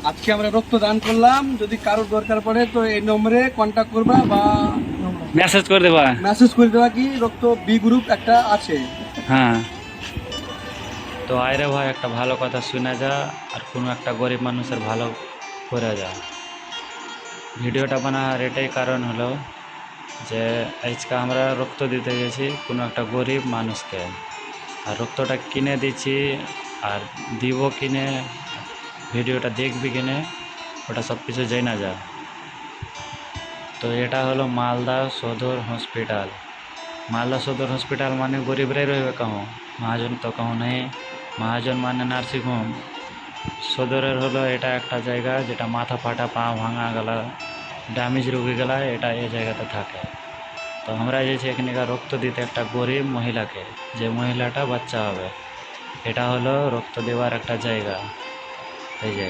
আজকে আমরা রক্তদান করলাম। যদি কারোর দরকার পড়ে তো এই নম্বরে কন্ট্যাক্ট করবা বা মেসেজ করে দেবা। মেসেজ করে দেওয়া কি রক্ত বি গ্রুপ একটা আছে। হ্যাঁ, তো আয়রে ভাই একটা ভালো কথা শুনে যা, আর কোনো একটা গরিব মানুষের ভালো করে যা। ভিডিওটা বানার এটাই কারণ হলো যে আজকে আমরা রক্ত দিতে গেছি কোনো একটা গরিব মানুষকে, আর রক্তটা কিনে দিচ্ছি আর দিব কিনে, ভিডিওটা দেখবি কিনে, ওটা সব কিছু জানা যা। তো এটা হলো মালদা সদর হসপিটাল। মালদা সদর হসপিটাল মানে গরিবরাই রইবে कहूँ, মহাজন তো कहूँ নেই। মহাজন মানে নার্সিং হোম। সদরের হলো এটা একটা জায়গা যেটা মাথা ফাটা, পা ভাঙা গেলা, ড্যামেজ রোগী গেলা, এটা এই জায়গাতে থাকে। তো আমরা যাচ্ছি এখানকার রক্ত দিতে একটা গরিব মহিলাকে, যে মহিলাটা বাচ্চা হবে। এটা হলো রক্ত দেওয়ার একটা জায়গা। এই যে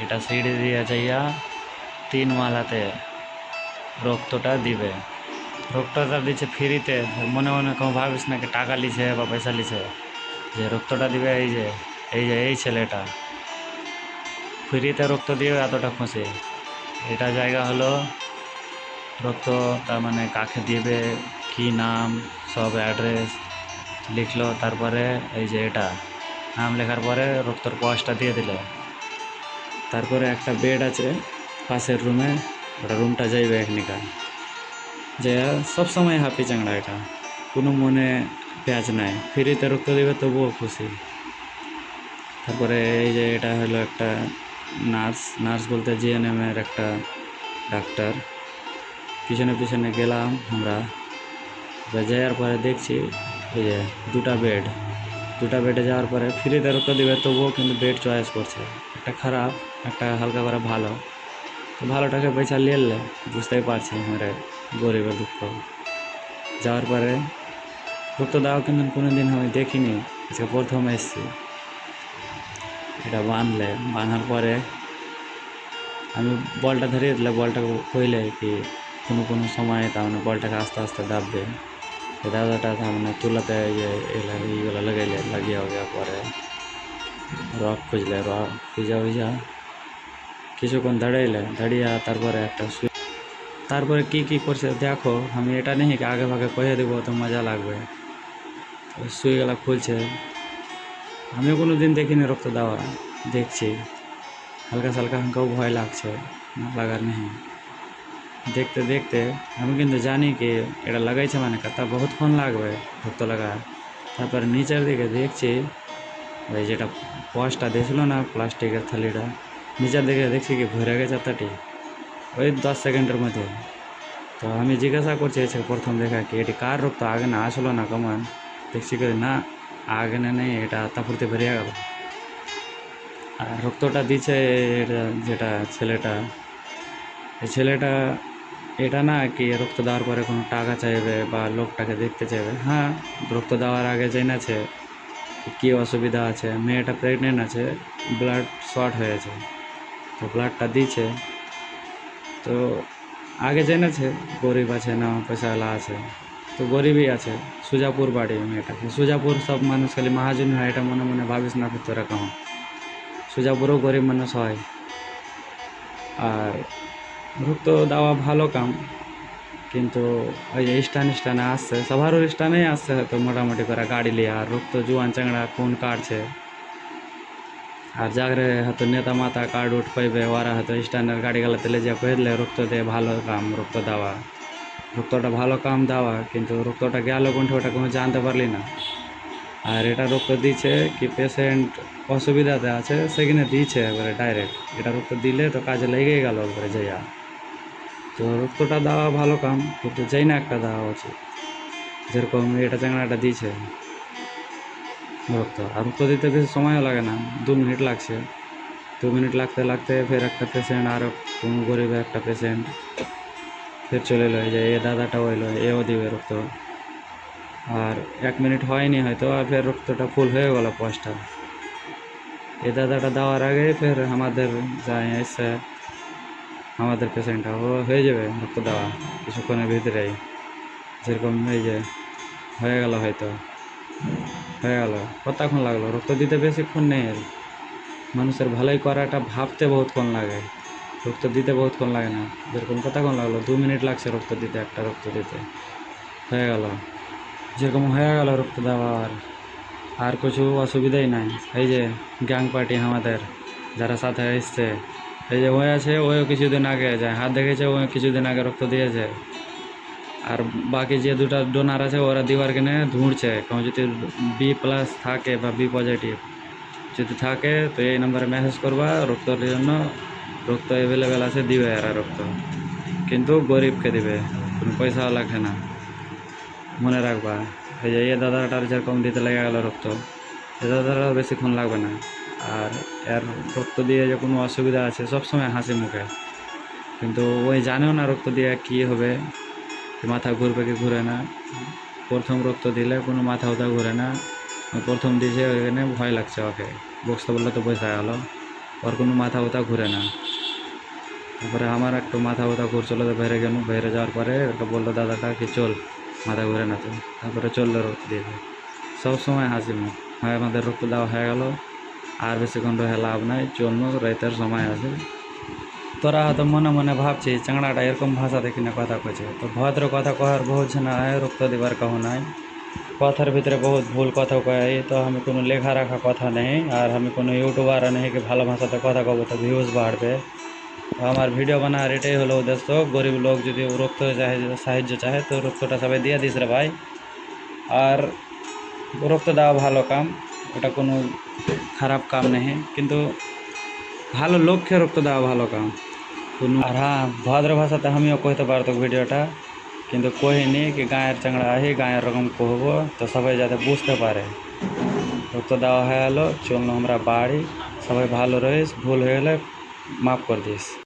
এটা সিঁড়ি দিয়ে যাইয়া 3 মালাতে রক্তটা দিবে। রক্তটা দিচ্ছে ফ্রিতে, মনে মনে কেউ ভাবিস না কি টাকা লিছে বা পয়সা লিছে। যে রক্তটা দিবে এই যে এই ছেলেটা ফ্রিতে রক্ত দিয়ে এতটা খুশি। এটা জায়গা হলো রক্ত, তার মানে কাকে দিবে, কি নাম, সব অ্যাড্রেস লিখলো। তারপরে এই যে এটা নাম লেখার পরে রক্তর কসটা দিয়ে দিল। তারপরে একটা বেড আছে পাশের রুমে, ওটা রুমটা যাইবে এখনিকা, যে সব সময় হাঁপি চাংড়া। এটা কোনো মনে প্যাচ নাই, ফ্রিতে রক্ত দিবে তবুও খুশি। তারপরে এই যে এটা হলো একটা নার্স বলতে জিএনএম এর একটা ডাক্তার। পিছনে পিছনে গেলাম আমরা, যাওয়ার পরে দেখছি এই যে দুটা বেডে যাওয়ার পরে ফ্রিতে রক্ত দিবে তবুও কিন্তু বেড চয়েস করছে, একটা খারাপ একটা হালকা করে ভালো। তো ভালোটাকে পয়সা নিয়ে এলে বুঝতেই পারছি আমরা গরিবের দুঃখ। যাওয়ার পরে রক্ত দেওয়া কিন্তু কোনো দিন আমি দেখিনি, আজকে প্রথম এসেছি। এটা বাঁধার পরে আমি বলটা ধরিয়ে দিলে, বলটা কইলে কি কোনো সময় তার মানে বলটাকে আস্তে আস্তে দাববে। দাদাটা তার মানে তুলাতে যে এইগুলো লাগাইলে, লাগিয়ে উগিয়ে পরে রক খুঁজলে, রক খুঁজা কিছুক্ষণ দাঁড়িয়ে তারপরে একটা তারপরে কি করছে দেখো। আমি এটা নেই কি আগে ভাগে কয়ে দেবো তো মজা লাগবে। সুইগুলা খুলছে, আমিও কোনো দিন দেখিনি রক্ত দেওয়া, দেখছি হালকা সালকা আমাকেও ভয় লাগছে, না লাগার নেই। দেখতে দেখতে আমি কিন্তু জানি কি এটা লাগাইছে মানে তা বহুতক্ষণ লাগবে রক্ত লাগা। তারপরে নিচের দিকে দেখছি ওই যেটা পসটা দিয়েছিল না প্লাস্টিকের থালিটা, নিচের দিকে দেখছি কি ভরে গেছে তাটি ওই 10 সেকেন্ডের মধ্যে। তো আমি জিজ্ঞাসা করছি প্রথম দেখা কি এটি কার রক্ত, আগে না আসলো না কমান, দেখছি কি না আগে না নেই, এটা তারপরতে বেরিয়ে গেল। আর রক্তটা দিচ্ছে এটা যেটা ছেলেটা এটা না কি রক্ত দেওয়ার পরে কোনো টাকা চাইবে বা লোকটাকে দেখতে চাইবে। হ্যাঁ, রক্ত দেওয়ার আগে জেনেছে কী অসুবিধা আছে, মেয়েটা প্রেগনেন্ট আছে, ব্লাড শর্ট হয়েছে, তো ব্লাডটা দিচ্ছে। তো আগে জেনেছে গরিব আছে না পয়সাওয়ালা আছে, তো গরিবই আছে। সুজাপুর বাড়ি মেয়েটাকে, সুজাপুর সব মানুষ খালি মহাজন হয় এটা মনে মনে ভাবিস না তোরা কখন, সুজাপুরও গরিব মানুষ হয়। আর রক্ত দেওয়া ভালো কাম, কিন্তু ওই যে স্টানে আসছে, সবারও স্টানেই আসছে হয়তো মোটামুটি করে গাড়ি লিয়ে, আর রক্ত জুয়ান চাংড়া খুন কাটছে। আর জাগরে হয়তো নেতা মাতা কার্ড উঠ পাইবে, ওরা হয়তো স্ট্যান্ডার গাড়ি গালাতে লে যা কইলে রক্ত দিয়ে ভালো কাম রক্ত দেওয়া, রক্তটা ভালো কাম দেওয়া, কিন্তু রক্তটা গেল কোনটা ওটা কোনো জানতে পারলি না। আর এটা রক্ত দিচ্ছে কি পেশেন্ট অসুবিধাতে আছে সেখানে দিচ্ছে এবারে ডাইরেক্ট, এটা রক্ত দিলে তো কাজে লেগেই গেল এবারে যাইয়া। তো রক্তটা দেওয়া ভালো কাম, কিন্তু যেই না একটা দেওয়া উচিত, যেরকম এটা চ্যাংড়াটা দিয়েছে রক্ত। আর রক্ত দিতে বেশি সময়ও লাগে না, 2 মিনিট লাগছে। 2 মিনিট লাগতে লাগতে ফের একটা পেশেন্ট, আরও কোনো গরিব একটা পেশেন্ট ফের চলে এলো, এই যে এ দাদাটাও এলো, এও দিবে রক্ত। আর 1 মিনিট হয়নি হয়তো, আর ফের রক্তটা ফুল হয়ে গেল পসটা। এ দাদাটা দেওয়ার আগে ফের আমাদের যাই এসে আমাদের পেশেন্টটা ও হয়ে যাবে রক্ত দেওয়া কিছুক্ষণের ভিতরেই। যেরকম এই যে হয়ে গেল হয়তো, হয়ে গেল। কতক্ষণ লাগলো রক্ত দিতে? বেশিক্ষণ নেই, মানুষের ভালোই করাটা ভাবতে বহুতক্ষণ লাগে, রক্ত দিতে বহুতক্ষণ লাগে না। যেরকম কতক্ষণ লাগলো, 2 মিনিট লাগছে রক্ত দিতে, একটা রক্ত দিতে হয়ে গেল। যেরকম হয়ে গেল রক্ত দেওয়ার, আর কিছু অসুবিধাই নাই। এই যে গ্যাং পার্টি আমাদের যারা সাথে এসছে, এই যে ওই আছে, ওইও কিছুদিন আগে যায় হাত দেখেছে, ওই কিছুদিন আগে রক্ত দিয়েছে। আর বাকি যে দুটো ডোনার আছে ওরা দিবার কিনে ধুঁড়ছে, কেউ যদি B+ থাকে বা B পজিটিভ যদি থাকে তো এই নম্বরে মেসেজ করবা, রক্তের জন্য রক্ত অ্যাভেলেবেল আছে, দিবে এরা রক্ত, কিন্তু গরিবকে দিবে, কোনো পয়সা লাগবে না, মনে রাখবা। এই যে এই দাদাটার যেরকম দিতে লেগে গেল রক্ত, এই দাদাটা বেশিক্ষণ লাগবে না। আর এর রক্ত দিয়ে যে কোনো অসুবিধা আছে সবসময় হাসি মুখে, কিন্তু ওই জানেও না রক্ত দিয়ে কী হবে, মাথা ঘুরবে কি ঘুরে না। প্রথম রক্ত দিলে কোনো মাথা উথা ঘুরে না, প্রথম দিয়েছে ওইখানে ভয় লাগছে, ওকে বসতে বললে তো বসে গেল, ওর কোনো মাথা উথা ঘুরে না। তারপরে আমার একটু মাথা উথা ঘুরছিল, তো বাইরে গেল, বাইরে যাওয়ার পরে ওকে বললো দাদাটা কি চল, মাথা ঘুরে না তো, তারপরে চললো রক্ত দিয়েছে। সবসময় হাসি মুখ। হয় আমাদের রক্ত দেওয়া হয়ে গেল, আর বেশিক্ষণ রহে লাভ নাই, চলনো রাতের সময় আছে। তোরা হয়তো মনে মনে ভাবছিস চাংড়াটা এরকম ভাষা দেখি না কথা কছে, তো ভদ্র কথা কহার বহুত না হয়, রক্ত দিবার कहू নাই, কথার ভিতরে বহুত ভুল কথা কয়। তো আমি কোনো লেখা রাখা কথা নেই, আর আমি কোনো ইউটিউবার নেই কি ভালো ভাষাতে কথা কব তো ভিউজ বাড়বে। তো আমার ভিডিও বানার এটাই হলো উদ্দেশ্য, গরিব লোক যদি রক্ত চাহে, সাহায্য চাহে, তো রক্তটা সবাই দিয়ে দিস রে ভাই। আর রক্ত দেওয়া ভালো কাম, ওটা কোনো খারাপ কাম নেই, কিন্তু ভালো লক্ষ্যে রক্ত দেওয়া ভালো কাম কোনো। আর হ্যাঁ, ভদ্র ভাষাতে আমিও কইতে পারতো ভিডিওটা, কিন্তু কহিনি কি গায়ের চাংড়া আহি গায়ের রকম কহব, তো সবাই যাতে বুঝতে পারে। রক্ত দেওয়া হয়ে গেলো, চললো আমরা বাড়ি, সবাই ভালো রহিস, ভুল হয়ে গেলে মাফ করে দিস।